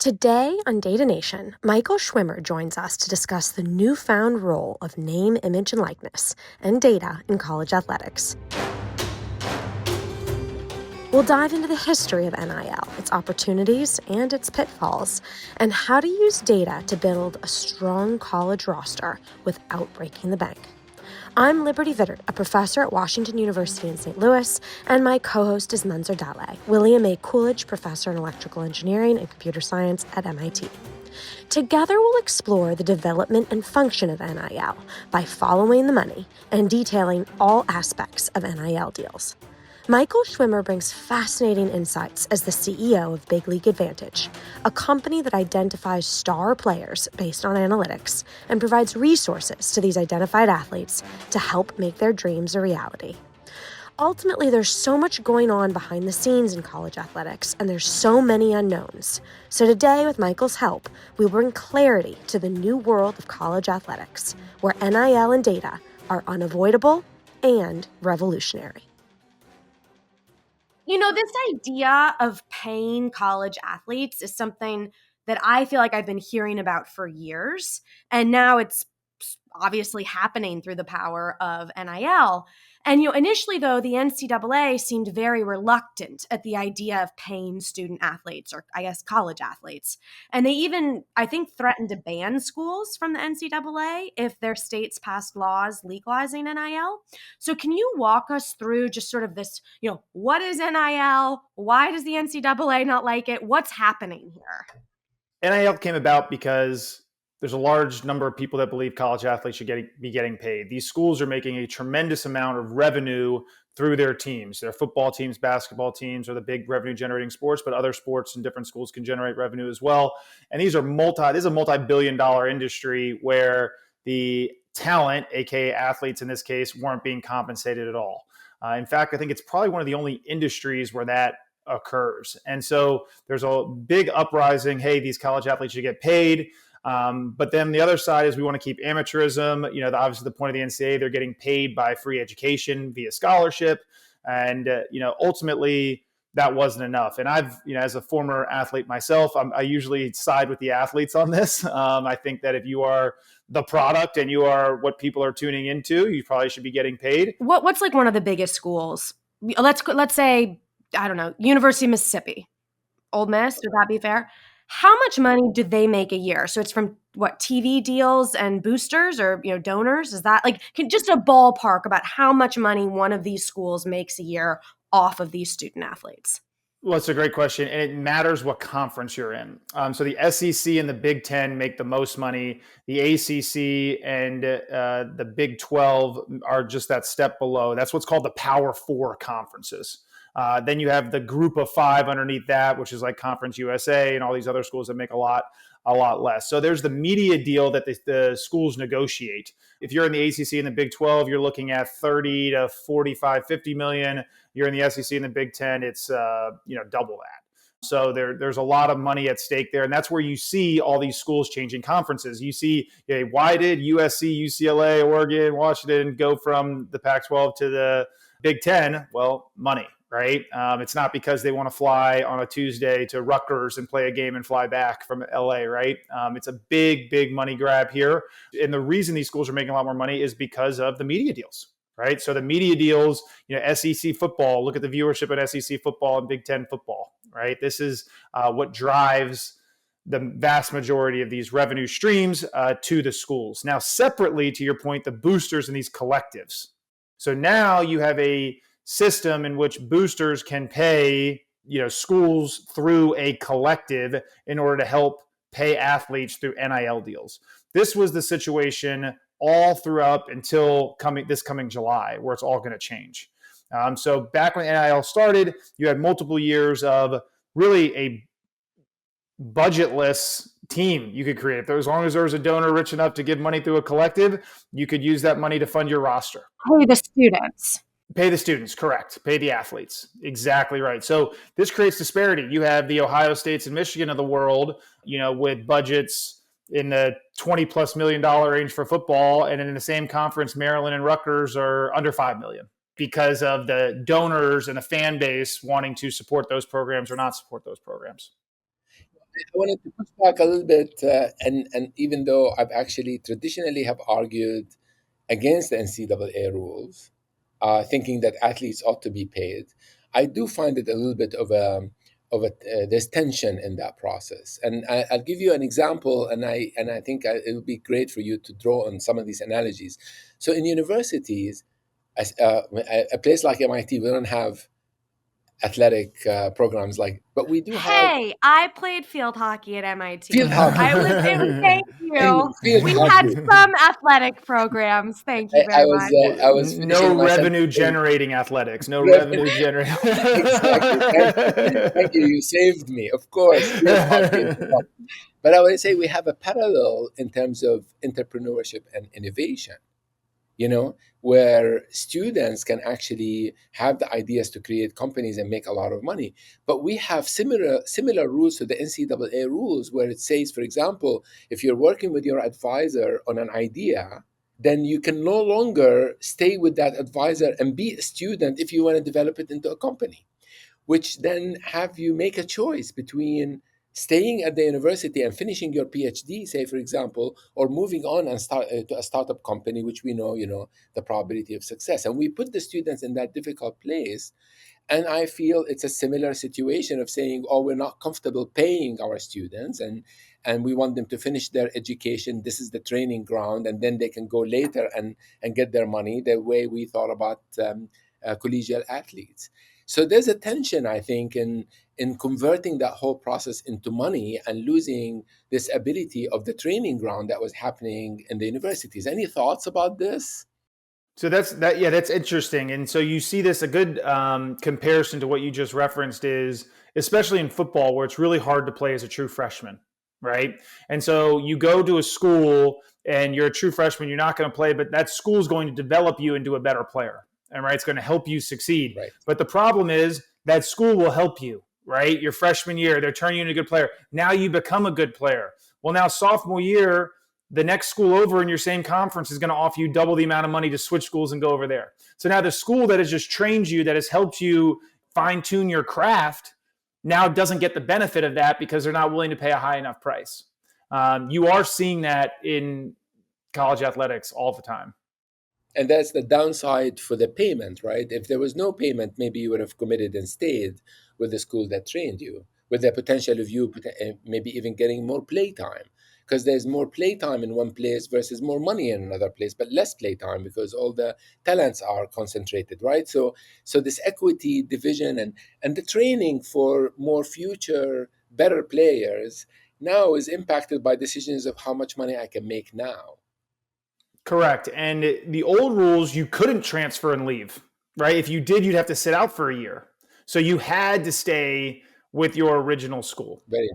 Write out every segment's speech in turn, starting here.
Today on Data Nation, Michael Schwimer joins us to discuss the newfound role of name, image, and likeness and data in college athletics. We'll dive into the history of NIL, its opportunities and its pitfalls, and how to use data to build a strong college roster without breaking the bank. I'm Liberty Vittert, a professor at Washington University in St. Louis, and my co-host is Munzer Dale, William A. Coolidge Professor in Electrical Engineering and Computer Science at MIT. Together, we'll explore the development and function of NIL by following the money and detailing all aspects of NIL deals. Michael Schwimer brings fascinating insights as the CEO of Big League Advantage, a company that identifies star players based on analytics and provides resources to these identified athletes to help make their dreams a reality. Ultimately, there's so much going on behind the scenes in college athletics, and there's so many unknowns. So today, with Michael's help, we bring clarity to the new world of college athletics, where NIL and data are unavoidable and revolutionary. You know, this idea of paying college athletes is something that I feel like I've been hearing about for years. And now it's obviously happening through the power of NIL. And, initially, though, the NCAA seemed very reluctant at the idea of paying student athletes, or I guess college athletes. And they even, I think, threatened to ban schools from the NCAA if their states passed laws legalizing NIL. So can you walk us through just sort of this, what is NIL? Why does the NCAA not like it? What's happening here? NIL came about because there's a large number of people that believe college athletes should be getting paid. These schools are making a tremendous amount of revenue through their teams, their football teams, basketball teams are the big revenue generating sports, but other sports in different schools can generate revenue as well. And this is a multi-billion-dollar industry where the talent, aka athletes in this case, weren't being compensated at all. In fact, I think it's probably one of the only industries where that occurs. And so there's a big uprising. Hey, these college athletes should get paid. But then the other side is we want to keep amateurism. Obviously the point of the NCAA, they're getting paid by free education via scholarship. And, ultimately that wasn't enough. And I've, as a former athlete myself, I usually side with the athletes on this. I think that if you are the product and you are what people are tuning into, you probably should be getting paid. What's like one of the biggest schools? Let's say, I don't know, University of Mississippi, Ole Miss, would that be fair? How much money do they make a year? So it's from what, TV deals and boosters or, donors? Is that just a ballpark about how much money one of these schools makes a year off of these student athletes? Well, it's a great question, and it matters what conference you're in. So the SEC and the Big Ten make the most money. The ACC and the Big 12 are just that step below. That's what's called the Power Four conferences. Then you have the group of five underneath that, which is like Conference USA and all these other schools that make a lot less. So there's the media deal that the schools negotiate. If you're in the ACC and the Big 12, you're looking at 30 to 45, 50 million. You're in the SEC and the Big 10, it's double that. So there's a lot of money at stake there. And that's where you see all these schools changing conferences. You see, why did USC, UCLA, Oregon, Washington go from the Pac-12 to the Big 10? Well, money. Right? It's not because they want to fly on a Tuesday to Rutgers and play a game and fly back from LA, right? It's a big, big money grab here. And the reason these schools are making a lot more money is because of the media deals, right? So the media deals, SEC football, look at the viewership at SEC football and Big Ten football, right? This is what drives the vast majority of these revenue streams to the schools. Now, separately, to your point, the boosters and these collectives. So now you have a system in which boosters can pay, schools through a collective in order to help pay athletes through NIL deals. This was the situation all throughout until this coming July, where it's all going to change. So back when NIL started, you had multiple years of really a budgetless team you could create. As long as there was a donor rich enough to give money through a collective, you could use that money to fund your roster. Pay the students. Pay the students, correct. Pay the athletes. Exactly right. So this creates disparity. You have the Ohio States and Michigan of the world, with budgets in the $20+ million range for football. And in the same conference, Maryland and Rutgers are under 5 million because of the donors and the fan base wanting to support those programs or not support those programs. wanted to push back a little bit, and even though I've actually traditionally have argued against the NCAA rules, thinking that athletes ought to be paid, I do find it a little bit of a there's tension in that process. And I'll give you an example, and I think it would be great for you to draw on some of these analogies. So in universities, a place like MIT, we don't have athletic programs but we do have Hey, I played field hockey at MIT. field hockey. I was in, thank you. Field We hockey. had some athletic programs. Thank you I very was much. I was finishing No my revenue sentence. generating athletics. No Revenue- revenue generating. Exactly. Thank you. You saved me. Of course. Field hockey is the top. But I would say we have a parallel in terms of entrepreneurship and innovation, where students can actually have the ideas to create companies and make a lot of money. But we have similar rules to the NCAA rules, where it says, for example, if you're working with your advisor on an idea, then you can no longer stay with that advisor and be a student if you want to develop it into a company, which then have you make a choice between staying at the university and finishing your PhD, say, for example, or moving on and start to a startup company, which we know, the probability of success. And we put the students in that difficult place. And I feel it's a similar situation of saying, oh, we're not comfortable paying our students, and we want them to finish their education. This is the training ground, and then they can go later and get their money the way we thought about collegiate athletes. So there's a tension, I think, in converting that whole process into money and losing this ability of the training ground that was happening in the universities. Any thoughts about this? So that's interesting. And so you see this, a good comparison to what you just referenced is, especially in football, where it's really hard to play as a true freshman, right? And so you go to a school and you're a true freshman, you're not going to play, but that school is going to develop you into a better player. And right, it's going to help you succeed. Right. But the problem is that school will help you, right? Your freshman year, they're turning you into a good player. Now you become a good player. Well, now sophomore year, the next school over in your same conference is going to offer you double the amount of money to switch schools and go over there. So now the school that has just trained you, that has helped you fine tune your craft, now doesn't get the benefit of that because they're not willing to pay a high enough price. You are seeing that in college athletics all the time. And that's the downside for the payment, right? If there was no payment, maybe you would have committed and stayed with the school that trained you, with the potential of you maybe even getting more playtime, because there's more playtime in one place versus more money in another place, but less playtime because all the talents are concentrated, right? So this equity division and the training for more future better players now is impacted by decisions of how much money I can make now. Correct. And the old rules, you couldn't transfer and leave, right? If you did, you'd have to sit out for a year. So you had to stay with your original school. Very.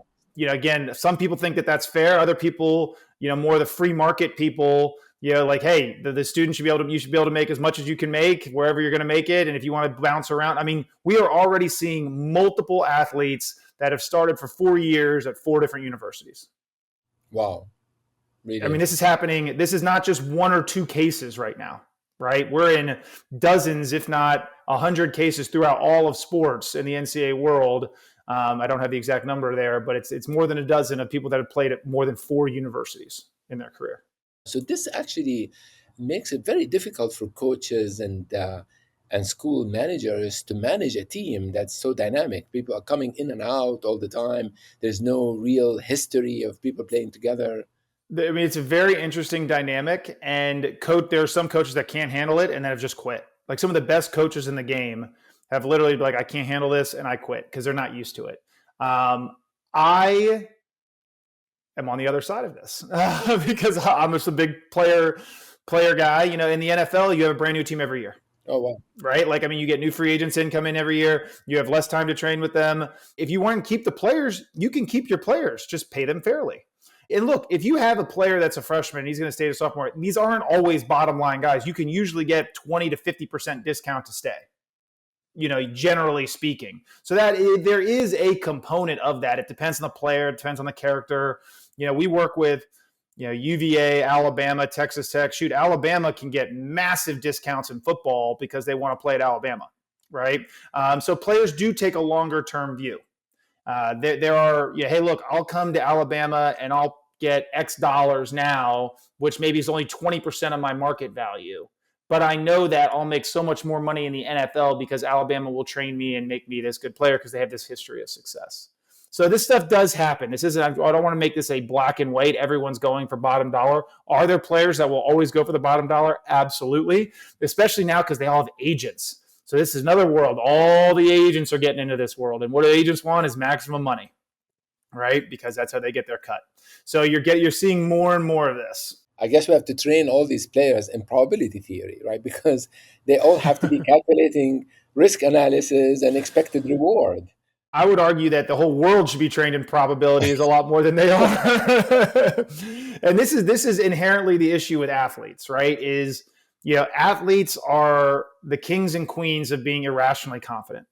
Again, some people think that that's fair. Other people, more the free market people, like, hey, the student should you should be able to make as much as you can make wherever you're going to make it. And if you want to bounce around, I mean, we are already seeing multiple athletes that have started for 4 years at 4 different universities. Wow. Really? I mean, this is happening. This is not just 1 or 2 cases right now, right? We're in dozens, if not 100 cases throughout all of sports in the NCAA world. I don't have the exact number there, but it's more than a dozen of people that have played at more than 4 universities in their career. So this actually makes it very difficult for coaches and school managers to manage a team that's so dynamic. People are coming in and out all the time. There's no real history of people playing together. I mean, it's a very interesting dynamic, and there are some coaches that can't handle it and that have just quit. Like some of the best coaches in the game have literally been like, I can't handle this, and I quit because they're not used to it. I am on the other side of this because I'm just a big player guy. In the NFL, you have a brand new team every year. Oh, wow. Right? Like, I mean, you get new free agents come in every year. You have less time to train with them. If you want to keep the players, you can keep your players. Just pay them fairly. And look, if you have a player that's a freshman, he's going to stay a sophomore. These aren't always bottom line guys. You can usually get 20 to 50% discount to stay, generally speaking. So there is a component of that. It depends on the player. It depends on the character. We work with, UVA, Alabama, Texas Tech. Shoot, Alabama can get massive discounts in football because they want to play at Alabama, right? So players do take a longer term view. There are, hey, look, I'll come to Alabama and I'll get X dollars now, which maybe is only 20% of my market value. But I know that I'll make so much more money in the NFL because Alabama will train me and make me this good player because they have this history of success. So this stuff does happen. This isn't, I don't want to make this a black and white. Everyone's going for bottom dollar. Are there players that will always go for the bottom dollar? Absolutely. Especially now because they all have agents. So this is another world. All the agents are getting into this world. And what the agents want is maximum money, right? Because that's how they get their cut. So you're seeing more and more of this. I guess we have to train all these players in probability theory, right? Because they all have to be calculating risk analysis and expected reward. I would argue that the whole world should be trained in probabilities a lot more than they are. And this is inherently the issue with athletes, right? Is, athletes are the kings and queens of being irrationally confident.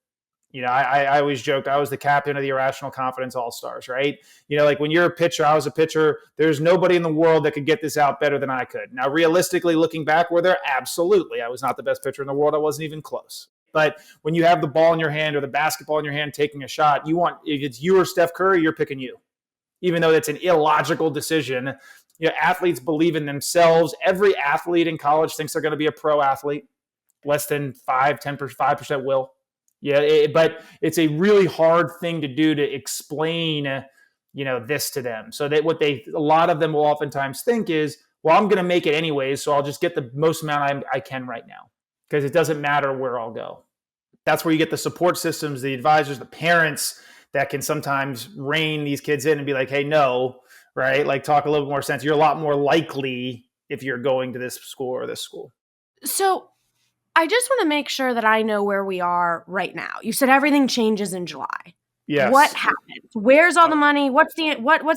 I always joked I was the captain of the Irrational Confidence All-Stars, right? Like when you're a pitcher, I was a pitcher. There's nobody in the world that could get this out better than I could. Now, realistically, looking back, were there? Absolutely. I was not the best pitcher in the world. I wasn't even close. But when you have the ball in your hand or the basketball in your hand taking a shot, if it's you or Steph Curry, you're picking you. Even though that's an illogical decision, athletes believe in themselves. Every athlete in college thinks they're going to be a pro athlete. Less than 5% will. But it's a really hard thing to do to explain, this to them. So that a lot of them will oftentimes think is, well, I'm going to make it anyways, so I'll just get the most amount I can right now because it doesn't matter where I'll go. That's where you get the support systems, the advisors, the parents that can sometimes rein these kids in and be like, hey, no, right? Like talk a little bit more sense. You're a lot more likely if you're going to this school or this school. So I just want to make sure that I know where we are right now. You said everything changes in July. Yes. What happens? Where's all the money? What's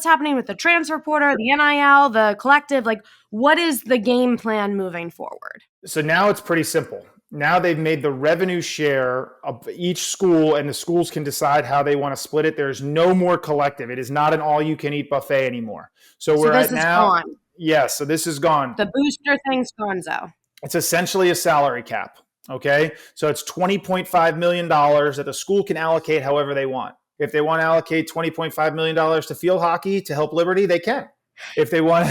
happening with the transfer portal, the NIL, the collective? Like, what is the game plan moving forward? So now it's pretty simple. Now they've made the revenue share of each school, and the schools can decide how they want to split it. There's no more collective. It is not an all-you-can-eat buffet anymore. So we're at now. Gone. Yes. So this is gone. The booster thing's gone, so. It's essentially a salary cap. Okay. So it's $20.5 million that the school can allocate however they want. If they want to allocate $20.5 million to field hockey to help Liberty, they can. If they want,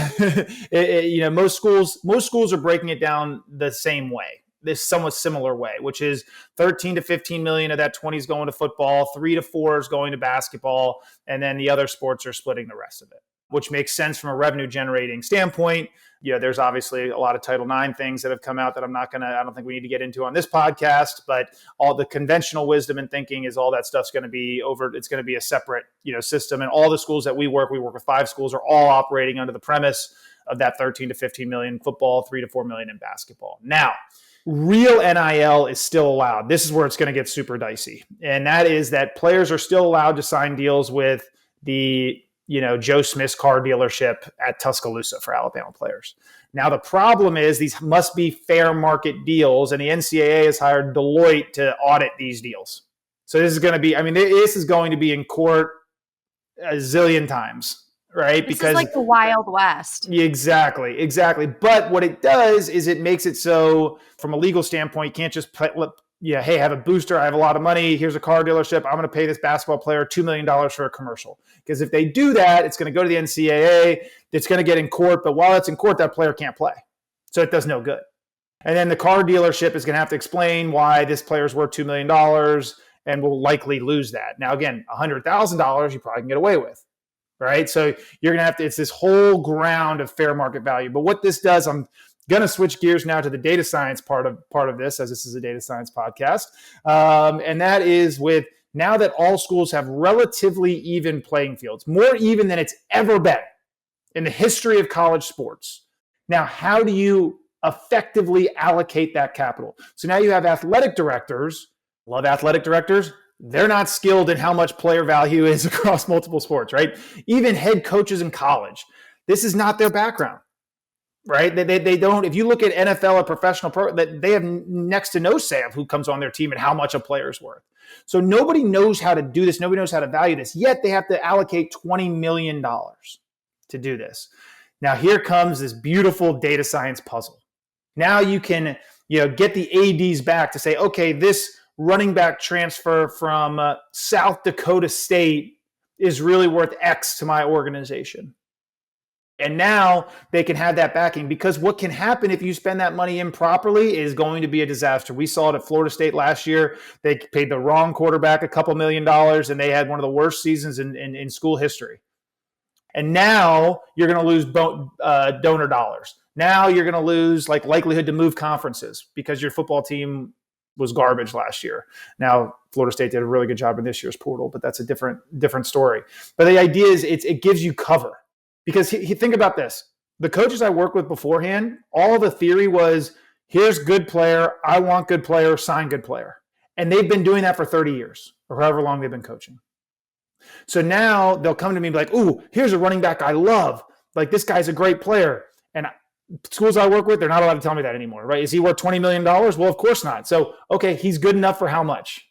most schools are breaking it down the same way, this somewhat similar way, which is 13 to 15 million of that 20 is going to football, 3 to 4 is going to basketball, and then the other sports are splitting the rest of it, which makes sense from a revenue generating standpoint. There's obviously a lot of Title IX things that have come out that I don't think we need to get into on this podcast, but all the conventional wisdom and thinking is all that stuff's going to be over. It's going to be a separate, system. And all the schools that we work with 5 schools, are all operating under the premise of that 13 to 15 million football, 3 to 4 million in basketball. Now, real NIL is still allowed. This is where it's going to get super dicey. And that is that players are still allowed to sign deals with the Joe Smith's car dealership at Tuscaloosa for Alabama players. Now, the problem is these must be fair market deals, and the NCAA has hired Deloitte to audit these deals. So this is going to be in court a zillion times, right? This is like the Wild West. Exactly. But what it does is it makes it so from a legal standpoint, you can't just hey, I have a booster. I have a lot of money. Here's a car dealership. I'm going to pay this basketball player $2 million for a commercial. Because if they do that, it's going to go to the NCAA. It's going to get in court. But while it's in court, that player can't play. So it does no good. And then the car dealership is going to have to explain why this player's worth $2 million and will likely lose that. Now, again, $100,000 you probably can get away with. Right? So you're going to have to, it's this whole ground of fair market value. But what this does, I'm going to switch gears now to the data science part of this, as this is a data science podcast. And that is with now that all schools have relatively even playing fields, more even than it's ever been in the history of college sports. Now, how do you effectively allocate that capital? So now you have athletic directors, love athletic directors. They're not skilled in how much player value is across multiple sports, right? Even head coaches in college, this is not their background. Right? They don't, if you look at NFL or professional pro, that they have next to no say of who comes on their team and how much a player is worth. So nobody knows how to do this. Nobody knows how to value this. Yet they have to allocate $20 million to do this. Now here comes this beautiful data science puzzle. Now you can, get the ADs back to say, okay, this running back transfer from South Dakota State is really worth X to my organization. And now they can have that backing, because what can happen if you spend that money improperly is going to be a disaster. We saw it at Florida State last year. They paid the wrong quarterback a couple $1 million, and they had one of the worst seasons in school history. And now you're going to lose donor dollars. Now you're going to lose like likelihood to move conferences because your football team was garbage last year. Now Florida State did a really good job in this year's portal, but that's a different story. But the idea is it gives you cover. Because think about this. The coaches I worked with beforehand, all the theory was, here's good player, I want good player, sign good player. And they've been doing that for 30 years or however long they've been coaching. So now they'll come to me and be like, ooh, here's a running back I love. Like, this guy's a great player. And schools I work with, they're not allowed to tell me that anymore, right? Is he worth $20 million? Well, of course not. So, okay, he's good enough for how much,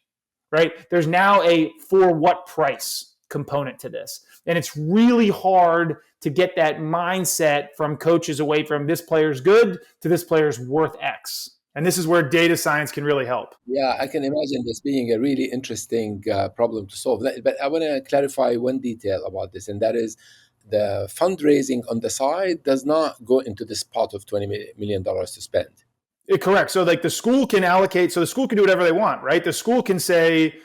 right? There's now a for what price component to this. And it's really hard to get that mindset from coaches away from this player's good to this player's worth X. And this is where data science can really help. Yeah, I can imagine this being a really interesting problem to solve. But I want to clarify one detail about this, and that is the fundraising on the side does not go into this pot of $20 million to spend. Correct. So like the school can allocate, so the school can do whatever they want, right? The school can say,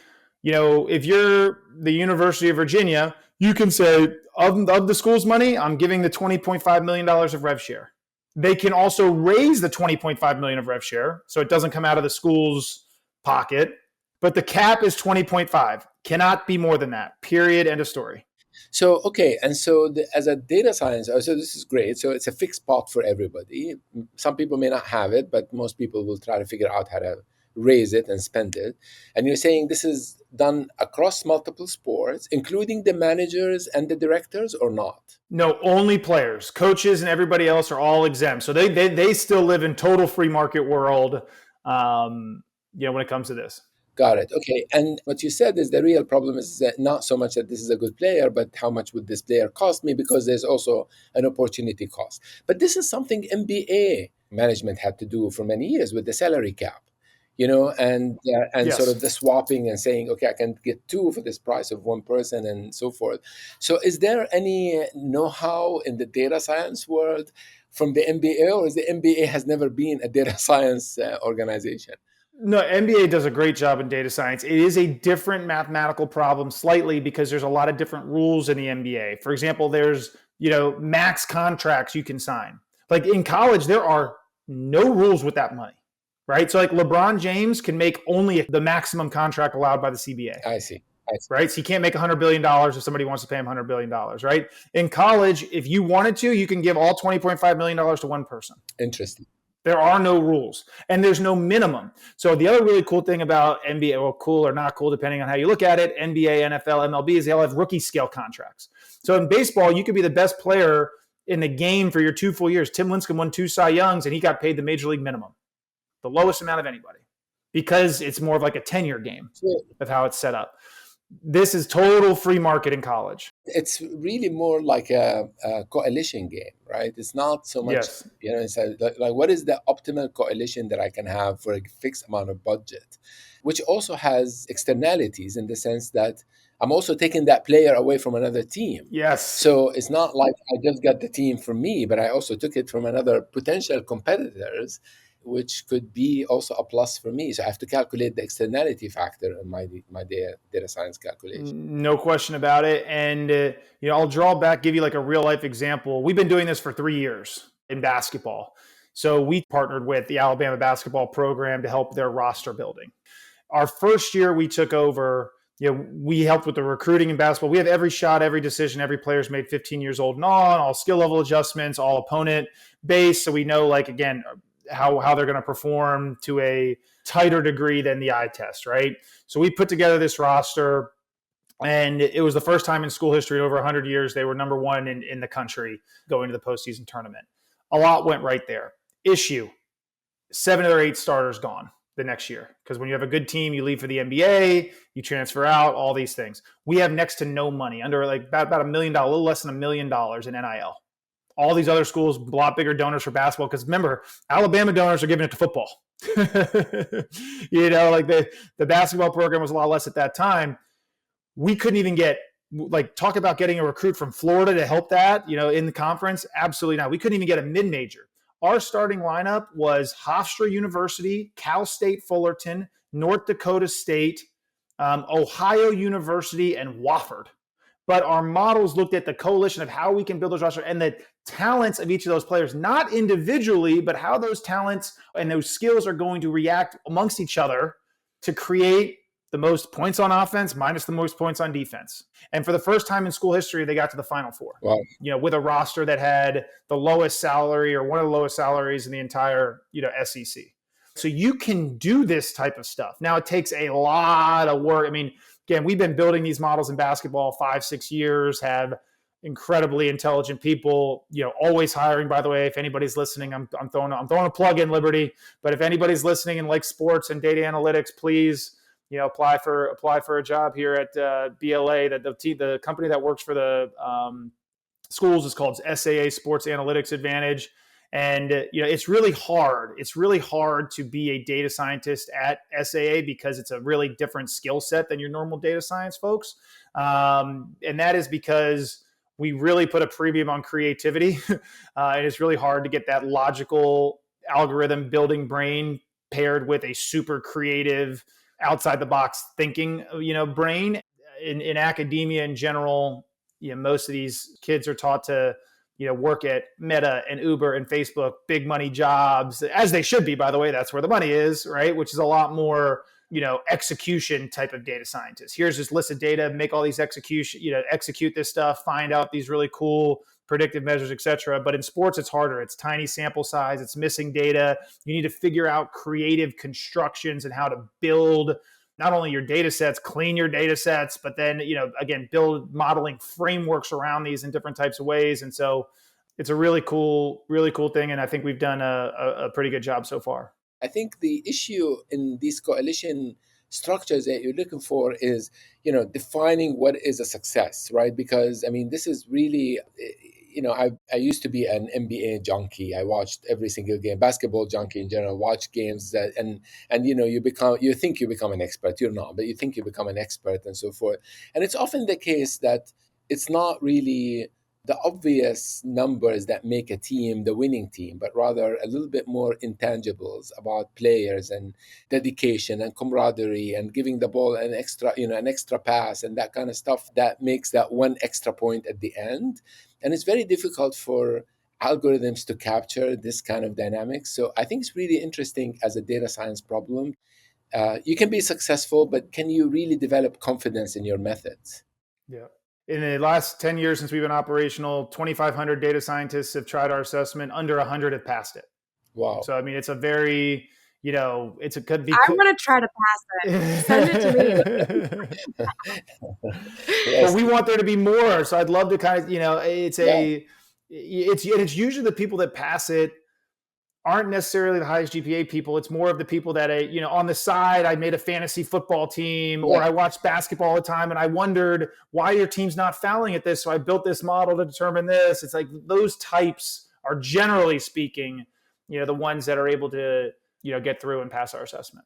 if you're the University of Virginia, you can say, of the school's money, I'm giving the $20.5 million of rev share. They can also raise the $20.5 million of rev share, so it doesn't come out of the school's pocket. But the cap is 20.5. Cannot be more than that. Period. End of story. So, okay. And so as a data science, so this is great. So it's a fixed pot for everybody. Some people may not have it, but most people will try to figure out how to raise it and spend it. And you're saying this is done across multiple sports, including the managers and the directors, or not? No, only players. Coaches and everybody else are all exempt. So they still live in total free market world, when it comes to this. Got it. Okay. And what you said is the real problem is that not so much that this is a good player, but how much would this player cost me, because there's also an opportunity cost. But this is something NBA management had to do for many years with the salary cap. And yes, sort of the swapping and saying, okay, I can get two for this price of one person and so forth. So is there any know-how in the data science world from the NBA, or is the NBA has never been a data science organization? No, NBA does a great job in data science. It is a different mathematical problem slightly because there's a lot of different rules in the NBA. For example, there's, max contracts you can sign. Like in college, there are no rules with that money. Right. So like LeBron James can make only the maximum contract allowed by the CBA. I see. Right. So he can't make $100 billion if somebody wants to pay him $100 billion. Right. In college, if you wanted to, you can give all $20.5 million to one person. Interesting. There are no rules and there's no minimum. So the other really cool thing about NBA, well, cool or not cool, depending on how you look at it, NBA, NFL, MLB, is they all have rookie scale contracts. So in baseball, you could be the best player in the game for your 2 full years. Tim Lincecum won 2 Cy Youngs and he got paid the major league minimum. The lowest amount of anybody, because it's more of like a 10-year game of how it's set up. This is total free market in college. It's really more like a coalition game, right? It's not so much, yes. It's like what is the optimal coalition that I can have for a fixed amount of budget, which also has externalities in the sense that I'm also taking that player away from another team. Yes. So it's not like I just got the team from me, but I also took it from another potential competitors, which could be also a plus for me. So I have to calculate the externality factor in my data science calculation. No question about it. And, I'll draw back, give you like a real life example. We've been doing this for 3 years in basketball. So we partnered with the Alabama basketball program to help their roster building. Our first year we took over, we helped with the recruiting in basketball. We have every shot, every decision, every player's made 15 years old and on, all skill level adjustments, all opponent based. So we know, like, again, how they're going to perform to a tighter degree than the eye test, right? So we put together this roster, and it was the first time in school history in over 100 years they were number one in the country going to the postseason tournament. A lot went right there. Issue, 7 or 8 starters gone the next year, because when you have a good team, you leave for the NBA, you transfer out, all these things. We have next to no money, under like about $1 million, a little less than $1 million in NIL. All these other schools, a lot bigger donors for basketball. Because remember, Alabama donors are giving it to football. Like the basketball program was a lot less at that time. We couldn't even get like talk about getting a recruit from Florida to help that, in the conference. Absolutely not. We couldn't even get a mid-major. Our starting lineup was Hofstra University, Cal State Fullerton, North Dakota State, Ohio University, and Wofford. But our models looked at the coalition of how we can build those rosters and the talents of each of those players, not individually, but how those talents and those skills are going to react amongst each other to create the most points on offense minus the most points on defense. And for the first time in school history, they got to the Final Four. Wow. With a roster that had the lowest salary or one of the lowest salaries in the entire, SEC. So you can do this type of stuff. Now it takes a lot of work. I mean, again, we've been building these models in basketball 5-6 years, have incredibly intelligent people, always hiring, by the way. If anybody's listening, I'm throwing a plug in, Liberty. But if anybody's listening and likes sports and data analytics, please, apply for a job here at BLA. That the company that works for the schools is called SAA Sports Analytics Advantage. And it's really hard. It's really hard to be a data scientist at SAA because it's a really different skill set than your normal data science folks. And that is because we really put a premium on creativity. And it's really hard to get that logical algorithm building brain paired with a super creative, outside the box thinking, brain. In academia in general, most of these kids are taught to work at Meta and Uber and Facebook, big money jobs, as they should be, by the way. That's where the money is, right? Which is a lot more, execution type of data scientist. Here's this list of data, make all these execute this stuff, find out these really cool predictive measures, et cetera. But in sports, it's harder. It's tiny sample size. It's missing data. You need to figure out creative constructions and how to build not only your data sets, clean your data sets, but then, again, build modeling frameworks around these in different types of ways. And so it's a really cool thing. And I think we've done a pretty good job so far. I think the issue in these coalition structures that you're looking for is, defining what is a success, right? Because, this is really, I used to be an NBA junkie. I watched every single game, basketball junkie in general, watch games that, and you think you become an expert. You're not, but you think you become an expert and so forth. And it's often the case that it's not really the obvious numbers that make a team the winning team, but rather a little bit more intangibles about players and dedication and camaraderie and giving the ball an extra pass and that kind of stuff that makes that one extra point at the end. And it's very difficult for algorithms to capture this kind of dynamics. So I think it's really interesting as a data science problem. You can be successful, but can you really develop confidence in your methods? Yeah. In the last 10 years since we've been operational, 2,500 data scientists have tried our assessment. Under 100 have passed it. Wow. So, it's a very, could be. I want to try to pass it. Send it to me. Yes. But we want there to be more. So I'd love to kind of, it's usually the people that pass it aren't necessarily the highest GPA people. It's more of the people that, on the side, I made a fantasy football team or I watched basketball all the time and I wondered why your team's not fouling at this. So I built this model to determine this. It's like those types are generally speaking, the ones that are able to, get through and pass our assessment.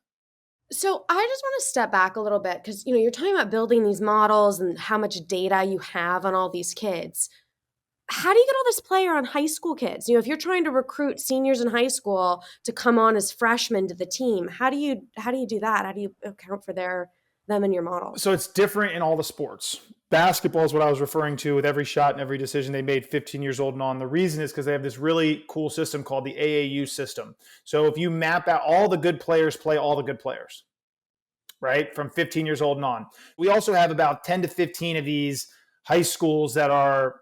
So I just want to step back a little bit because, you're talking about building these models and how much data you have on all these kids. How do you get all this player on high school kids? If you're trying to recruit seniors in high school to come on as freshmen to the team, how do you do that? How do you account for them in your model? So it's different in all the sports. Basketball is what I was referring to with every shot and every decision they made 15 years old and on. The reason is because they have this really cool system called the AAU system. So if you map out all the good players, play all the good players, right? From 15 years old and on. We also have about 10 to 15 of these high schools that are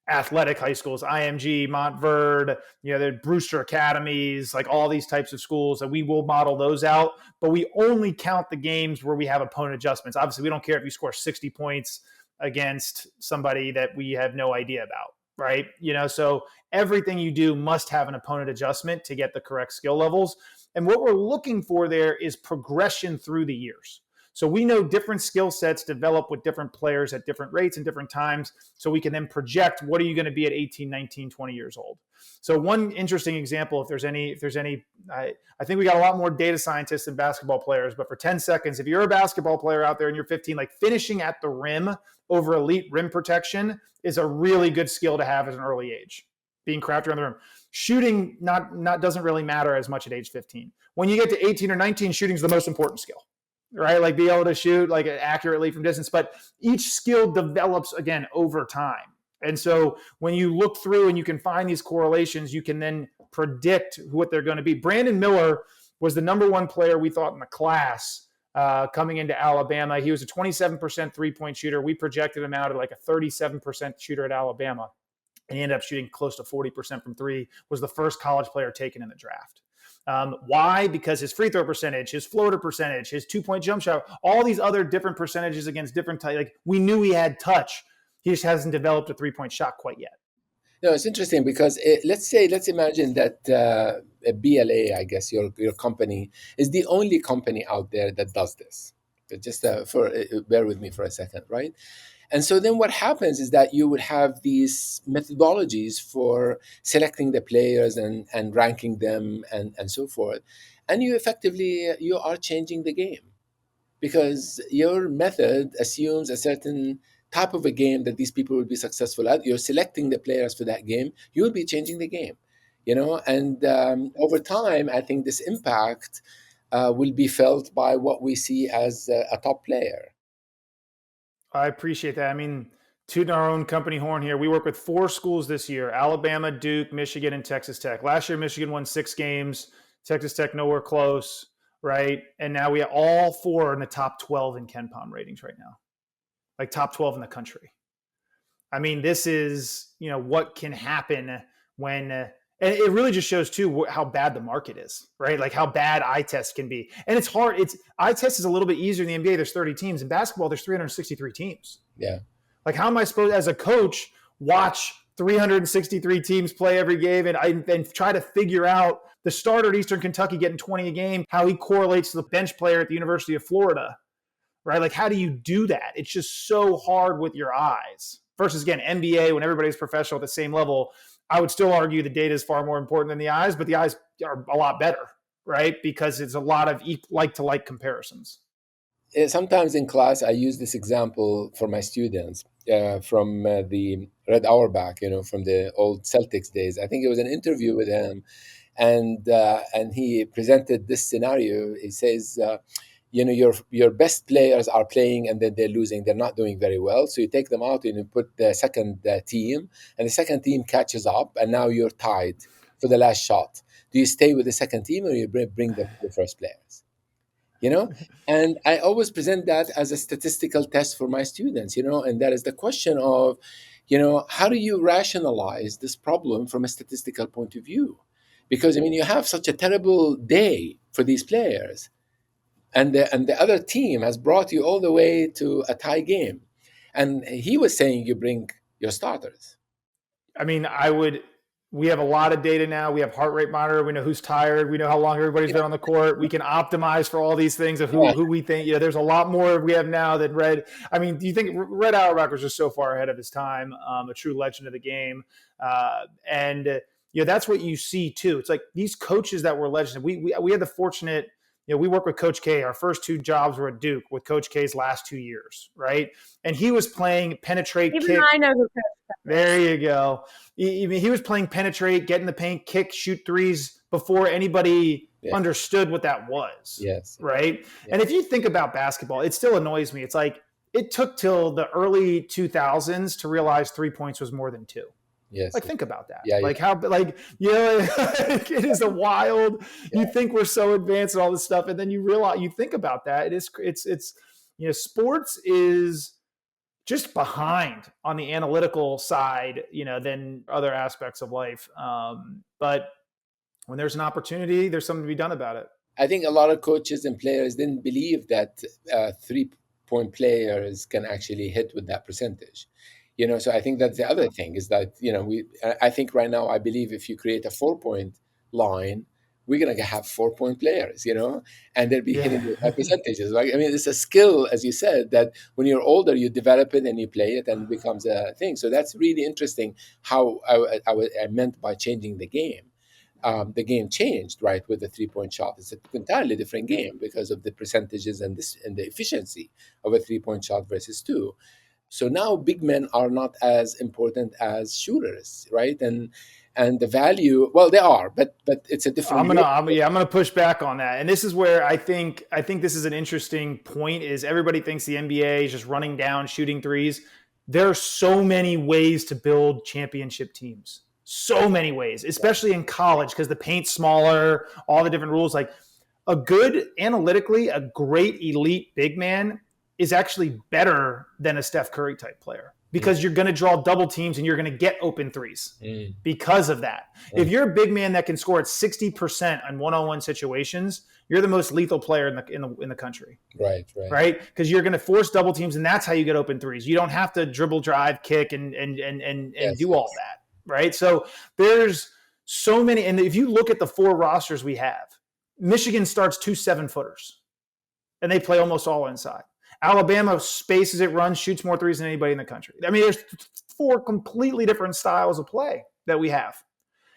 athletic high schools, IMG, Montverde, the Brewster Academies, like all these types of schools that we will model those out, but we only count the games where we have opponent adjustments. Obviously, we don't care if you score 60 points against somebody that we have no idea about, right? So everything you do must have an opponent adjustment to get the correct skill levels. And what we're looking for there is progression through the years. So we know different skill sets develop with different players at different rates and different times. So we can then project what are you going to be at 18, 19, 20 years old. So one interesting example, if there's any, I think we got a lot more data scientists than basketball players, but for 10 seconds, if you're a basketball player out there and you're 15, like finishing at the rim over elite rim protection is a really good skill to have at an early age. Being crafty on the rim. Shooting not doesn't really matter as much at age 15. When you get to 18 or 19, shooting is the most important skill, right? Like be able to shoot like accurately from distance, but each skill develops again over time. And so when you look through and you can find these correlations, you can then predict what they're going to be. Brandon Miller was the number one player we thought in the class coming into Alabama. He was a 27% three-point shooter. We projected him out at like a 37% shooter at Alabama. And he ended up shooting close to 40% from three, was the first college player taken in the draft. Why? Because his free throw percentage, his floater percentage, his two-point jump shot, all these other different percentages against different types. Like we knew he had touch. He just hasn't developed a three-point shot quite yet. No, it's interesting because let's imagine that BLA, I guess your company is the only company out there that does this. Just bear with me for a second, right? And so then what happens is that you would have these methodologies for selecting the players and ranking them and so forth. And you are changing the game because your method assumes a certain type of a game that these people will be successful at. You're selecting the players for that game. You will be changing the game, and over time, I think this impact will be felt by what we see as a top player. I appreciate that. I mean, tooting our own company horn here. We work with 4 schools this year: Alabama, Duke, Michigan, and Texas Tech. Last year, Michigan won 6 games. Texas Tech nowhere close, right? And now we have all 4 in the top 12 in KenPom ratings right now, like top 12 in the country. I mean, this is, what can happen when, and it really just shows too how bad the market is, right? Like how bad eye test can be. And it's hard. Eye test is a little bit easier in the NBA. There's 30 teams. In basketball, there's 363 teams. Yeah. Like how am I supposed, as a coach, watch 363 teams play every game and try to figure out the starter at Eastern Kentucky getting 20 a game, how he correlates to the bench player at the University of Florida, right? Like how do you do that? It's just so hard with your eyes. Versus, again, NBA, when everybody's professional at the same level, I would still argue the data is far more important than the eyes, but the eyes are a lot better, right? Because it's a lot of like-to-like comparisons. Sometimes in class, I use this example for my students from the Red Auerbach, from the old Celtics days. I think it was an interview with him, and he presented this scenario. He says, your best players are playing and then they're losing. They're not doing very well. So you take them out and you put the second team, and the second team catches up, and now you're tied for the last shot. Do you stay with the second team or you bring the first players? And I always present that as a statistical test for my students, and that is the question of, how do you rationalize this problem from a statistical point of view? Because, you have such a terrible day for these players. And the other team has brought you all the way to a tie game. And he was saying you bring your starters. I mean, we have a lot of data now. We have heart rate monitor. We know who's tired. We know how long everybody's been on the court. We can optimize for all these things of who we think, there's a lot more we have now than Red. I mean, do you think Red Auerbach was just so far ahead of his time, a true legend of the game? And that's what you see too. It's like these coaches that were legends. We had the fortunate, we work with Coach K. Our first 2 jobs were at Duke with Coach K's last 2 years, right? And he was playing penetrate, Even kick. I know who Coach K is. There you go. He was playing penetrate, get in the paint, kick, shoot threes before anybody understood what that was. Yes. Right? Yes. And if you think about basketball, it still annoys me. It's like it took till the early 2000s to realize 3 points was more than 2. Yes. Like, think about that. Yeah, how, it is a wild, you think we're so advanced and all this stuff. And then you think about that. It's sports is just behind on the analytical side, than other aspects of life. But when there's an opportunity, there's something to be done about it. I think a lot of coaches and players didn't believe that 3-point players can actually hit with that percentage. So I think that's the other thing is that, I think right now, I believe if you create a 4-point line we're going to have 4-point players, and they'll be hitting the high Yeah. percentages. Right? I mean, it's a skill, as you said, that when you're older, you develop it and you play it and it becomes a thing. So that's really interesting how I meant by changing the game. The game changed, right, with the 3-point shot. It's an entirely different game because of the percentages and the efficiency of a 3-point shot versus two. So now big men are not as important as shooters, right? And the value, well, they are, but it's a different. I'm gonna push back on that, and this is where I think this is an interesting point. Is everybody thinks the NBA is just running down, shooting threes? There are so many ways to build championship teams. So many ways, especially in college, because the paint's smaller, all the different rules. Like a good, analytically, a great elite big man is actually better than a Steph Curry type player because you're going to draw double teams and you're going to get open threes because of that. If you're a big man that can score at 60% on one-on-one situations, you're the most lethal player in the country. Right? Because you're going to force double teams, and that's how you get open threes. You don't have to dribble, drive, kick, and do all that. Right. So there's so many. And if you look at the 4 rosters we have, Michigan starts 2 7-footers and they play almost all inside. Alabama spaces it, runs, shoots more threes than anybody in the country. I mean, there's 4 completely different styles of play that we have.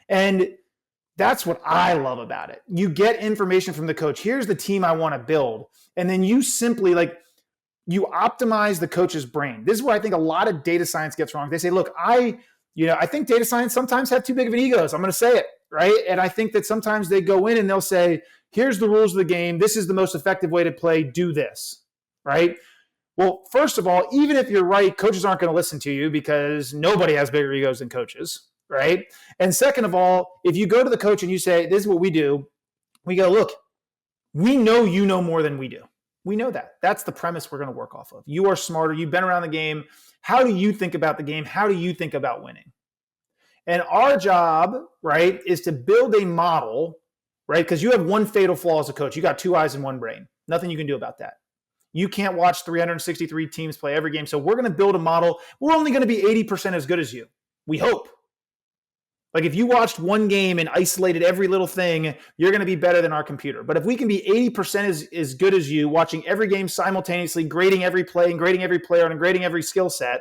And that's what I love about it. You get information from the coach. Here's the team I want to build. And then you simply you optimize the coach's brain. This is where I think a lot of data science gets wrong. They say, look, I think data science sometimes have too big of an egos. I'm going to say it, right? And I think that sometimes they go in and they'll say, here's the rules of the game. This is the most effective way to play. Do this, right? Well, first of all, even if you're right, coaches aren't going to listen to you because nobody has bigger egos than coaches, right? And second of all, if you go to the coach and you say, this is what we do, we go, look, we know you know more than we do. We know that. That's the premise we're going to work off of. You are smarter. You've been around the game. How do you think about the game? How do you think about winning? And our job, right, is to build a model, right? Because you have one fatal flaw as a coach. You got 2 eyes and 1 brain. Nothing you can do about that. You can't watch 363 teams play every game. So we're going to build a model. We're only going to be 80% as good as you. We hope. Like if you watched one game and isolated every little thing, you're going to be better than our computer. But if we can be 80% as good as you, watching every game simultaneously, grading every play and grading every player and grading every skill set,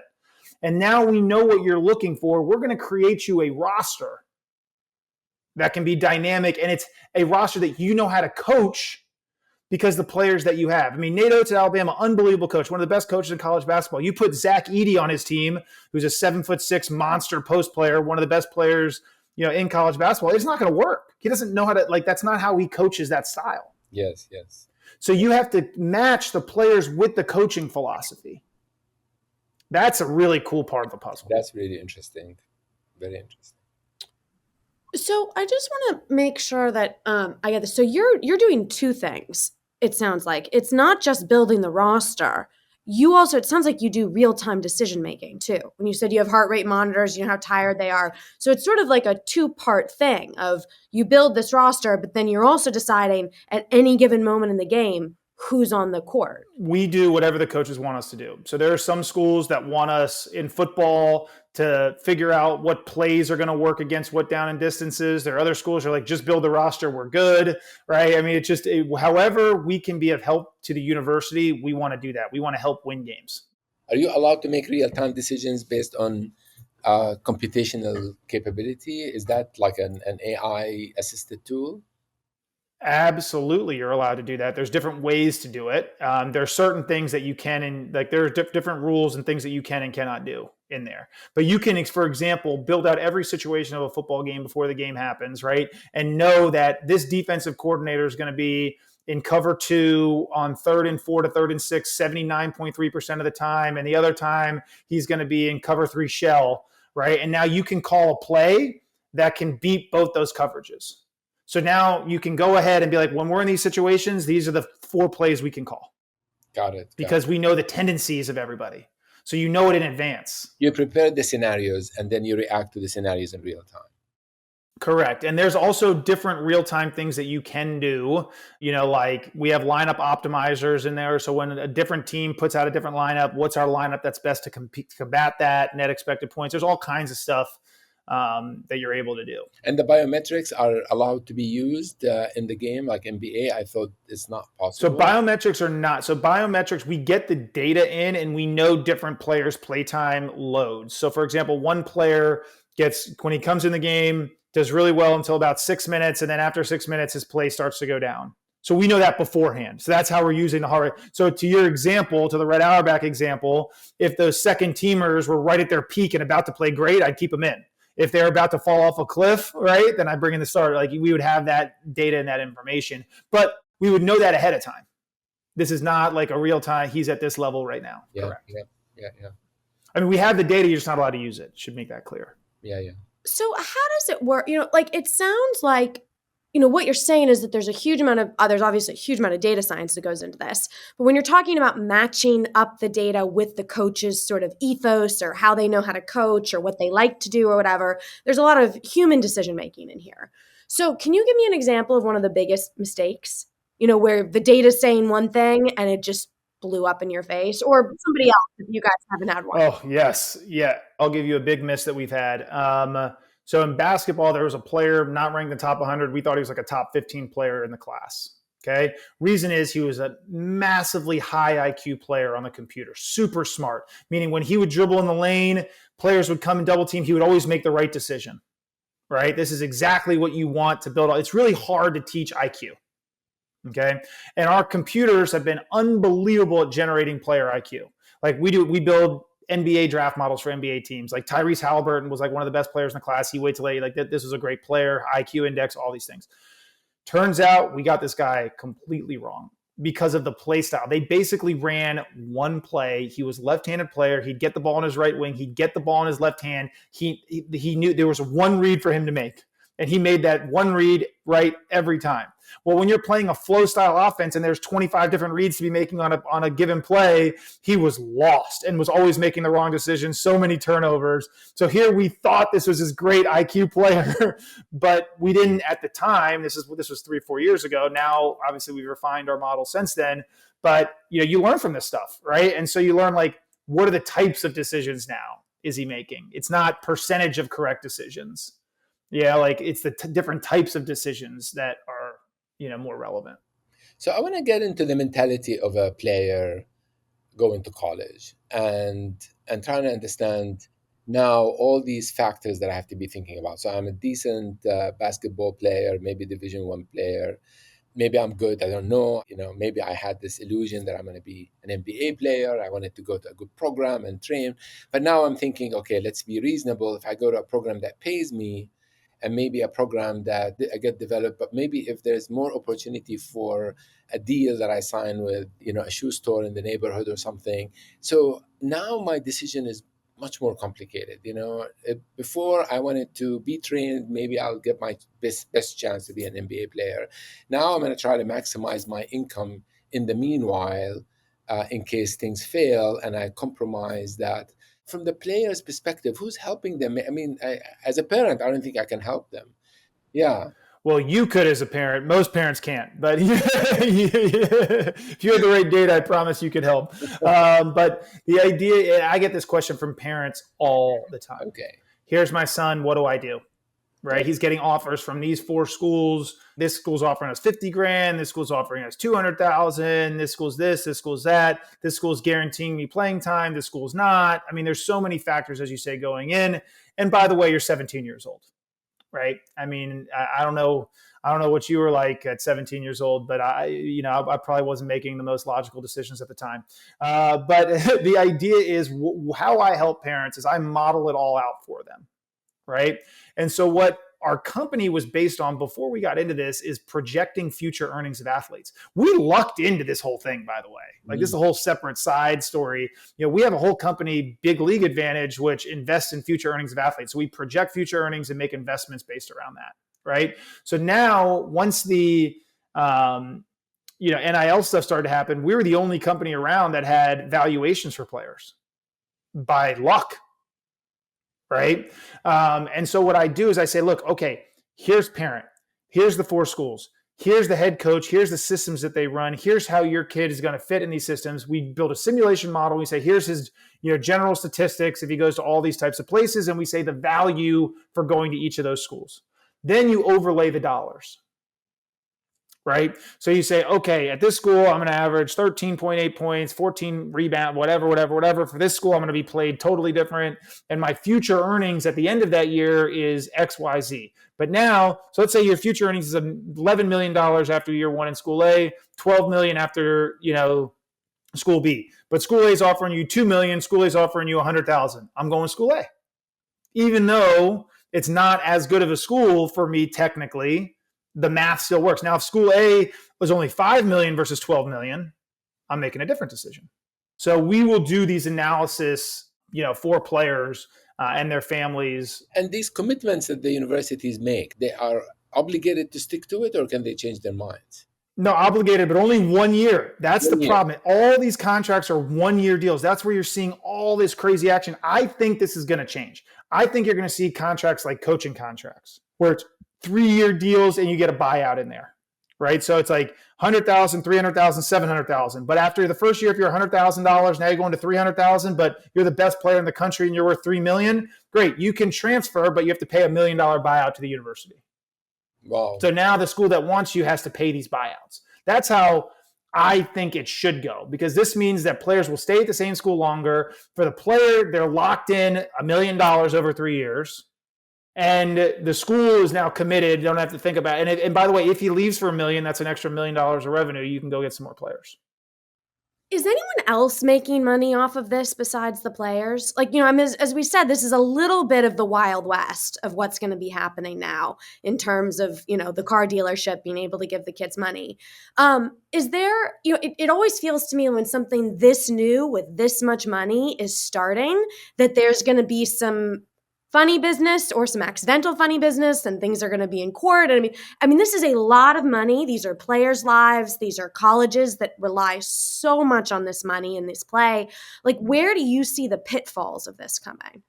and now we know what you're looking for, we're going to create you a roster that can be dynamic. And it's a roster that you know how to coach because the players that you have. I mean, Nate Oates at Alabama, unbelievable coach, one of the best coaches in college basketball. You put Zach Edey on his team, who's a 7'6" monster post player, one of the best players, in college basketball. It's not going to work. He doesn't know how to, that's not how he coaches that style. Yes. So you have to match the players with the coaching philosophy. That's a really cool part of the puzzle. That's really interesting. Very interesting. So I just want to make sure that I get this. So you're doing 2 things. It sounds like it's not just building the roster. You also, it sounds like you do real-time decision making too. When you said you have heart rate monitors, you know how tired they are. So it's sort of like a 2-part thing of you build this roster, but then you're also deciding at any given moment in the game who's on the court. We do whatever the coaches want us to do. So there are some schools that want us in football to figure out what plays are going to work against what down and distances. There are other schools that are like, just build the roster, we're good, right? I mean, it's just however we can be of help to the university, we want to do that. We want to help win games. Are you allowed to make real-time decisions based on computational capability? Is that like an AI-assisted tool? Absolutely, you're allowed to do that. There's different ways to do it. There are certain things that you can, and there are different rules and things that you can and cannot do in there. But you can, for example, build out every situation of a football game before the game happens, right? And know that this defensive coordinator is going to be in cover 2 on 3rd and 4 to 3rd and 6, 79.3% of the time. And the other time he's going to be in cover 3 shell, right? And now you can call a play that can beat both those coverages. So now you can go ahead and be like, when we're in these situations, these are the 4 plays we can call. Got it. Because we know the tendencies of everybody. So you know it in advance. You prepare the scenarios and then you react to the scenarios in real time. Correct. And there's also different real-time things that you can do. Like we have lineup optimizers in there. So when a different team puts out a different lineup, what's our lineup that's best to combat that, net expected points? There's all kinds of stuff that you're able to do. And the biometrics are allowed to be used in the game, like NBA. I thought it's not possible. So biometrics are not. So biometrics, we get the data in and we know different players' playtime loads. So for example, one player gets, when he comes in the game, does really well until about 6 minutes. And then after 6 minutes, his play starts to go down. So we know that beforehand. So that's how we're using the heart rate. So to your example, to the Red Auerbach example, if those second teamers were right at their peak and about to play great, I'd keep them in. If they're about to fall off a cliff, right, then I bring in the starter. Like we would have that data and that information, but we would know that ahead of time. This is not like a real time. He's at this level right now. Yeah, correct. Yeah. I mean, we have the data. You're just not allowed to use it. Should make that clear. Yeah. So how does it work? Like it sounds like, what you're saying is that there's there's obviously a huge amount of data science that goes into this. But when you're talking about matching up the data with the coach's sort of ethos or how they know how to coach or what they like to do or whatever, there's a lot of human decision-making in here. So can you give me an example of one of the biggest mistakes, where the data's saying one thing and it just blew up in your face, or somebody else if you guys haven't had one? Oh, yes. Yeah. I'll give you a big miss that we've had. So in basketball, there was a player not ranked in the top 100. We thought he was like a top 15 player in the class. Okay. Reason is he was a massively high IQ player on the computer, super smart, meaning when he would dribble in the lane, players would come and double team. He would always make the right decision, right? This is exactly what you want to build. It's really hard to teach IQ. Okay. And our computers have been unbelievable at generating player IQ. Like we build NBA draft models for NBA teams. Like Tyrese Halliburton was like one of the best players in the class. He waited till late. Like this was a great player, IQ index, all these things. Turns out we got this guy completely wrong because of the play style. They basically ran one play. He was a left-handed player. He'd get the ball in his right wing. He'd get the ball in his left hand. He knew there was one read for him to make. And he made that one read right every time. Well, when you're playing a flow style offense and there's 25 different reads to be making on a given play, he was lost and was always making the wrong decisions, so many turnovers. So here we thought this was his great IQ player, but we didn't at the time. This was 3 or 4 years ago. Now, obviously, we've refined our model since then. But you learn from this stuff, right? And so you learn like, what are the types of decisions now is he making? It's not percentage of correct decisions. Yeah, like it's the different types of decisions that are, more relevant. So I want to get into the mentality of a player going to college and trying to understand now all these factors that I have to be thinking about. So I'm a decent basketball player, maybe Division I player. Maybe I'm good. I don't know. Maybe I had this illusion that I'm going to be an NBA player. I wanted to go to a good program and train. But now I'm thinking, okay, let's be reasonable. If I go to a program that pays me, and maybe a program that I get developed, but maybe if there's more opportunity for a deal that I sign with, a shoe store in the neighborhood or something. So now my decision is much more complicated. Before I wanted to be trained, maybe I'll get my best chance to be an NBA player. Now I'm going to try to maximize my income in the meanwhile, in case things fail and I compromise that. From the player's perspective, who's helping them? I mean, as a parent, I don't think I can help them. Yeah. Well, you could as a parent. Most parents can't. But if you had the right data, I promise you could help. But the idea, I get this question from parents all the time. Okay. Here's my son. What do I do? Right? He's getting offers from these 4 schools. This school's offering us $50,000. This school's offering us $200,000. This school's this school's that. This school's guaranteeing me playing time. This school's not. I mean, there's so many factors, as you say, going in. And by the way, you're 17 years old, right? I mean, I don't know what you were like at 17 years old, but I probably wasn't making the most logical decisions at the time. But the idea is how I help parents is I model it all out for them. Right. And so what our company was based on before we got into this is projecting future earnings of athletes. We lucked into this whole thing, by the way. Like this is a whole separate side story. We have a whole company, Big League Advantage, which invests in future earnings of athletes. So we project future earnings and make investments based around that. Right. So now once the NIL stuff started to happen, we were the only company around that had valuations for players by luck. Right. And so what I do is I say, look, okay, here's parent. Here's the 4 schools. here's the head coach, here's the systems that they run, here's how your kid is going to fit in these systems. We build a simulation model. We say, here's his general statistics if he goes to all these types of places, and we say the value for going to each of those schools. Then you overlay the dollars. Right? So you say, okay, at this school, I'm going to average 13.8 points, 14 rebound, whatever. For this school, I'm going to be played totally different. And my future earnings at the end of that year is X, Y, Z. But now, so let's say your future earnings is $11 million after year one in school A, 12 million after, school B. But school A is offering you 2 million, school A is offering you 100,000. I'm going school A. Even though it's not as good of a school for me technically, the math still works. Now, if school A was only 5 million versus 12 million, I'm making a different decision. So we will do these analysis, for players and their families. And these commitments that the universities make, they are obligated to stick to it, or can they change their minds? No, obligated, but only 1 year. That's the problem. All these contracts are 1-year deals. That's where you're seeing all this crazy action. I think this is going to change. I think you're going to see contracts like coaching contracts, where it's 3-year deals and you get a buyout in there, right? So it's like 100,000, 300,000, 700,000. But after the first year, if you're $100,000, now you're going to 300,000, but you're the best player in the country and you're worth 3 million. Great. You can transfer, but you have to pay $1 million buyout to the university. Wow. So now the school that wants you has to pay these buyouts. That's how I think it should go, because this means that players will stay at the same school longer. For the player, they're locked in $1 million over 3 years. And the school is now committed. You don't have to think about it. And by the way, if he leaves for $1 million, that's an extra $1 million of revenue. You can go get some more players. Is anyone else making money off of this besides the players? As we said, this is a little bit of the Wild West of what's going to be happening now in terms of, the car dealership being able to give the kids money. Is there, it always feels to me when something this new with this much money is starting, that there's going to be some funny business or some accidental funny business, and things are going to be in court. I mean, this is a lot of money. These are players' lives. These are colleges that rely so much on this money and this play. Where do you see the pitfalls of this coming?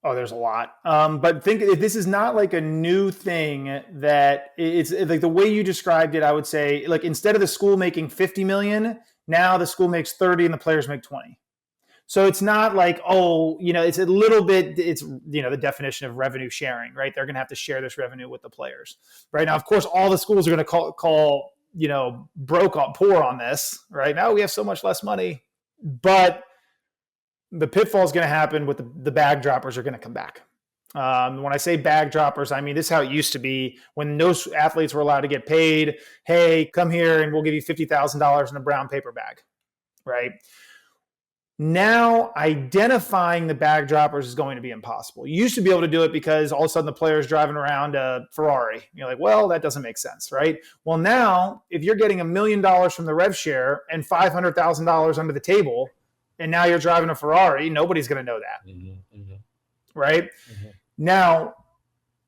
Oh, there's a lot. But think this is not like a new thing. That it's like the way you described it. I would say, like, instead of the school making 50 million, now the school makes 30 and the players make 20. So it's not like, it's a little bit, it's, the definition of revenue sharing, right? They're going to have to share this revenue with the players, right? Now, of course, all the schools are going to call poor on this, right? Now we have so much less money, but the pitfall is going to happen with the bag droppers are going to come back. When I say bag droppers, I mean, this is how it used to be when those athletes were allowed to get paid. Hey, come here and we'll give you $50,000 in a brown paper bag, right? Now, identifying the bag droppers is going to be impossible. You used to be able to do it because all of a sudden the player's driving around a Ferrari. You're like, well, that doesn't make sense, right? Well, now, if you're getting $1 million from the rev share and $500,000 under the table, and now you're driving a Ferrari, nobody's going to know that, right? Mm-hmm. Now,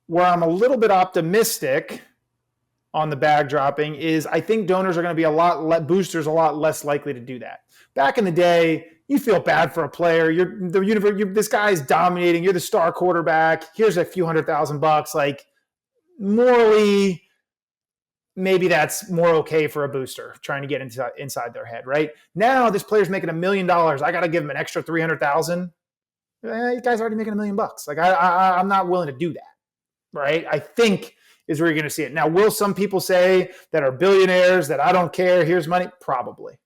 where I'm a little bit optimistic on the bag dropping is I think donors are going to be boosters a lot less likely to do that. Back in the day, you feel bad for a player. This guy's dominating. You're the star quarterback. Here's a few $100,000. Like, morally, maybe that's more okay for a booster trying to get inside their head, right? Now this player's making $1 million. I got to give him an extra 300,000. You guys are already making $1 million. Like, I'm not willing to do that, right? I think is where you're going to see it. Now, will some people say that are billionaires that I don't care, here's money? Probably.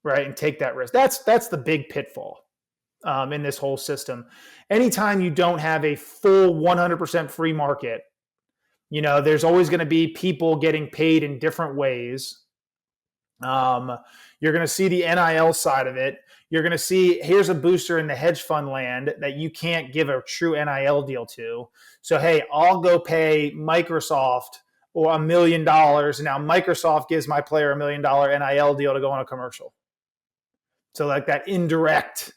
Right, and take that risk. That's the big pitfall in this whole system. Anytime you don't have a full 100% free market, there's always going to be people getting paid in different ways. You're going to see the NIL side of it. You're going to see, here's a booster in the hedge fund land that you can't give a true NIL deal to. So, hey, I'll go pay Microsoft or $1 million. And now Microsoft gives my player $1 million NIL deal to go on a commercial. So like that indirect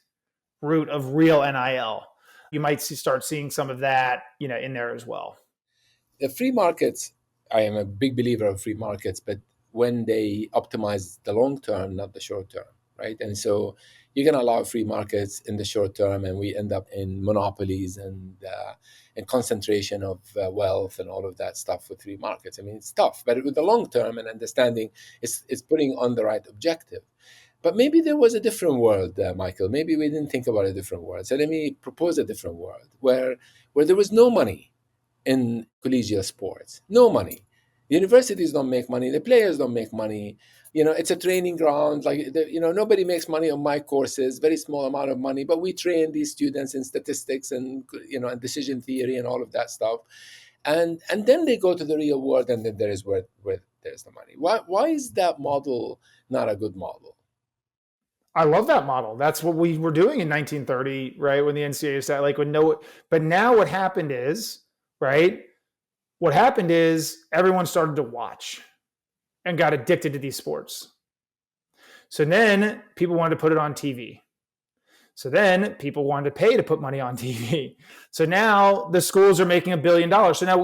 route of real NIL, you might start seeing some of that, in there as well. The free markets, I am a big believer of free markets, but when they optimize the long term, not the short term, right? And so you're going to allow free markets in the short term, and we end up in monopolies and concentration of wealth and all of that stuff with free markets. I mean, it's tough, but with the long term and understanding, it's putting on the right objective. But maybe there was a different world, Michael. Maybe we didn't think about a different world. So let me propose a different world where there was no money in collegiate sports. No money. The universities don't make money. The players don't make money. It's a training ground. Nobody makes money on my courses. Very small amount of money, but we train these students in statistics and and decision theory and all of that stuff. And then they go to the real world, and then there is where there's the money. Why is that model not a good model? I love that model. That's what we were doing in 1930, right? When the NCAA started, but now what happened is, right? What happened is everyone started to watch and got addicted to these sports. So then people wanted to put it on TV. So then people wanted to pay to put money on TV. So now the schools are making $1 billion. So now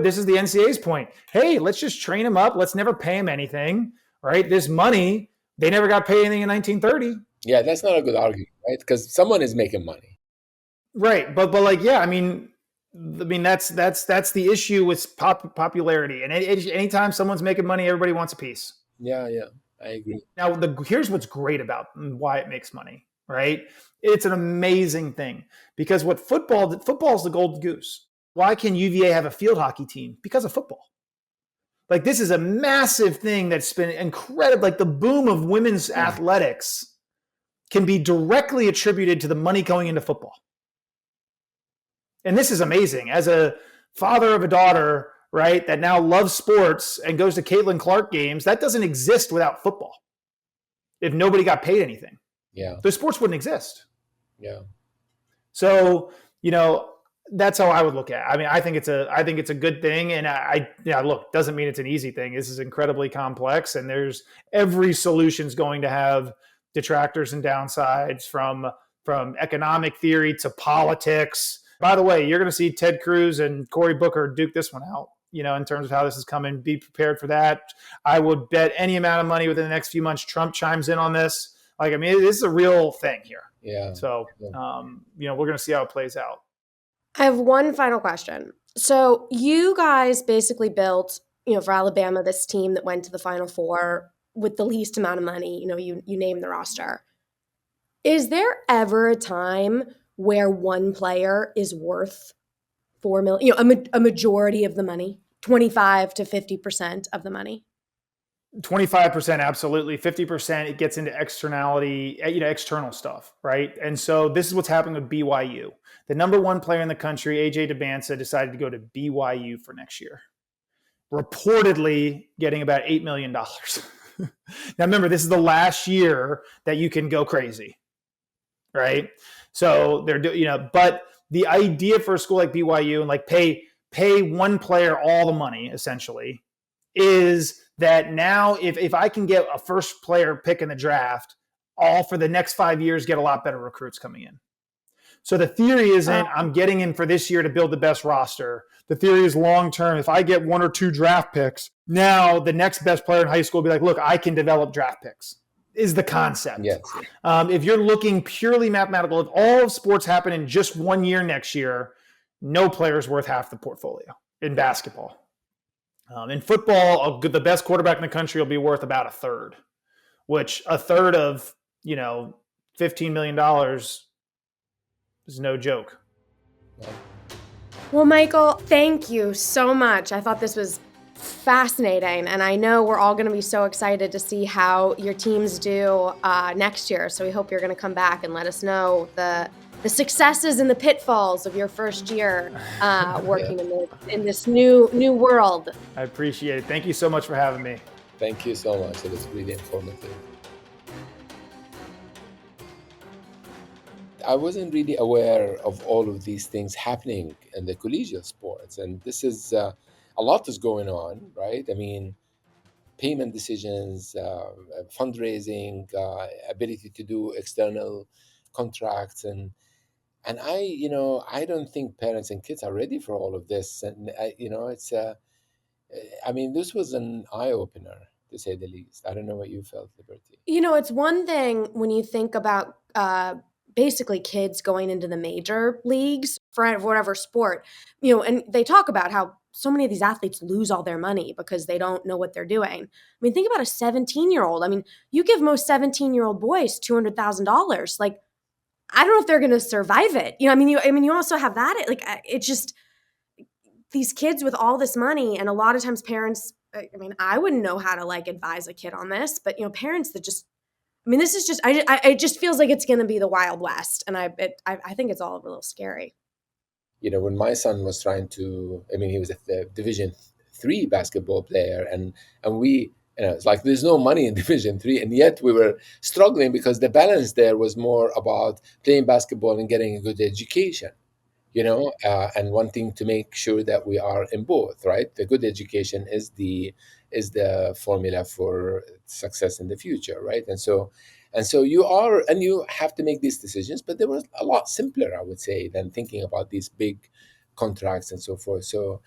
this is the NCAA's point. Hey, let's just train them up. Let's never pay them anything, right? This money, they never got paid anything in 1930. Yeah, that's not a good argument, right? Because someone is making money. Right. But I mean, that's the issue with popularity. And anytime someone's making money, everybody wants a piece. Yeah, I agree. Now, here's what's great about why it makes money, right? It's an amazing thing because football is the golden goose. Why can UVA have a field hockey team? Because of football. Like, this is a massive thing that's been incredible. Like, the boom of women's athletics can be directly attributed to the money going into football. And this is amazing. As a father of a daughter, right, that now loves sports and goes to Caitlin Clark games, that doesn't exist without football. If nobody got paid anything, the sports wouldn't exist. Yeah. So, that's how I would look at it. I mean, I think it's a good thing. And look, doesn't mean it's an easy thing. This is incredibly complex, and every solution's going to have detractors and downsides, from economic theory to politics. By the way, you're going to see Ted Cruz and Cory Booker duke this one out, in terms of how this is coming. Be prepared for that. I would bet any amount of money within the next few months Trump chimes in on this. This is a real thing here. Yeah. So, we're going to see how it plays out. I have one final question. So you guys basically built, for Alabama, this team that went to the Final Four with the least amount of money. You name the roster. Is there ever a time where one player is worth $4 million, a majority of the money, 25 to 50% of the money? 25%, absolutely. 50%, it gets into external stuff, right? And so this is what's happening with BYU. The number one player in the country, AJ DeBansa, decided to go to BYU for next year, reportedly getting about $8 million. Now, remember, this is the last year that you can go crazy, right? So but the idea for a school like BYU and pay one player all the money, essentially, is that now if I can get a first player pick in the draft, all for the next 5 years, get a lot better recruits coming in. So the theory isn't I'm getting in for this year to build the best roster. The theory is long-term. If I get 1 or 2 draft picks, now the next best player in high school will be like, look, I can develop draft picks, is the concept. Yes. If you're looking purely mathematical, if all of sports happen in just 1 year next year, no player is worth half the portfolio in basketball. In football, the best quarterback in the country will be worth about a third, which a third of, $15 million is no joke. Well, Michael, thank you so much. I thought this was fascinating, and I know we're all going to be so excited to see how your teams do next year. So we hope you're going to come back and let us know the successes and the pitfalls of your first year working in this new world. I appreciate it. Thank you so much for having me. Thank you so much. It was really informative. I wasn't really aware of all of these things happening in the collegiate sports. And this is a lot is going on, right? I mean, payment decisions, fundraising, ability to do external contracts. And I don't think parents and kids are ready for all of this. And, this was an eye-opener. to say the least. I don't know what you felt, Liberty. It's one thing when you think about basically kids going into the major leagues for whatever sport, and they talk about how so many of these athletes lose all their money because they don't know what they're doing. I mean, think about a 17-year-old. I mean, you give most 17-year-old boys $200,000. Like, I don't know if they're going to survive it. You also have that. Like, it's just these kids with all this money, and a lot of times parents, I wouldn't know how to like advise a kid on this, but parents that just, this is just, it just feels like it's going to be the Wild West, and I think it's all a little scary. When my son was trying to, he was a Division III basketball player, and we, it's like there's no money in Division III, and yet we were struggling because the balance there was more about playing basketball and getting a good education. And wanting to make sure that we are in both, right? The good education is the formula for success in the future, right? And so you have to make these decisions, but they were a lot simpler, I would say, than thinking about these big contracts and so forth. So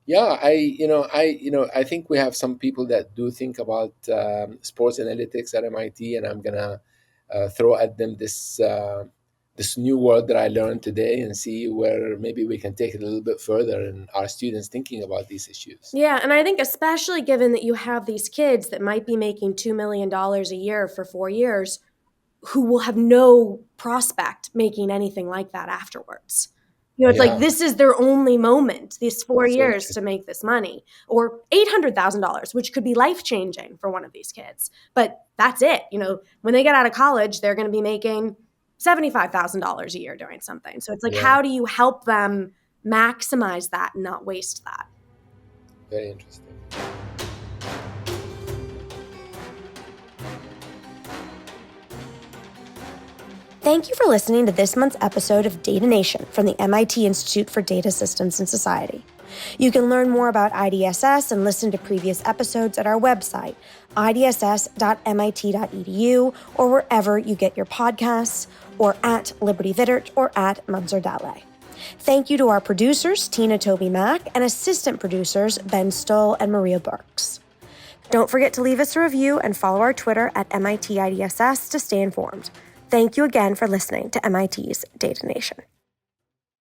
yeah, I think we have some people that do think about sports analytics at MIT, and I'm gonna throw at them this new word that I learned today and see where maybe we can take it a little bit further in our students thinking about these issues. Yeah, and I think especially given that you have these kids that might be making $2 million a year for 4 years who will have no prospect making anything like that afterwards. It's like this is their only moment, these 4 years to make this money, or $800,000, which could be life-changing for one of these kids. But that's it. When they get out of college, they're going to be making $75,000 a year doing something. So it's like, how do you help them maximize that and not waste that? Very interesting. Thank you for listening to this month's episode of Data Nation from the MIT Institute for Data Systems and Society. You can learn more about IDSS and listen to previous episodes at our website, idss.mit.edu, or wherever you get your podcasts, or at Liberty Vittert or at Munzer Dahle. Thank you to our producers, Tina Toby Mack, and assistant producers, Ben Stoll and Maria Burks. Don't forget to leave us a review and follow our Twitter at MIT IDSS to stay informed. Thank you again for listening to MIT's Data Nation.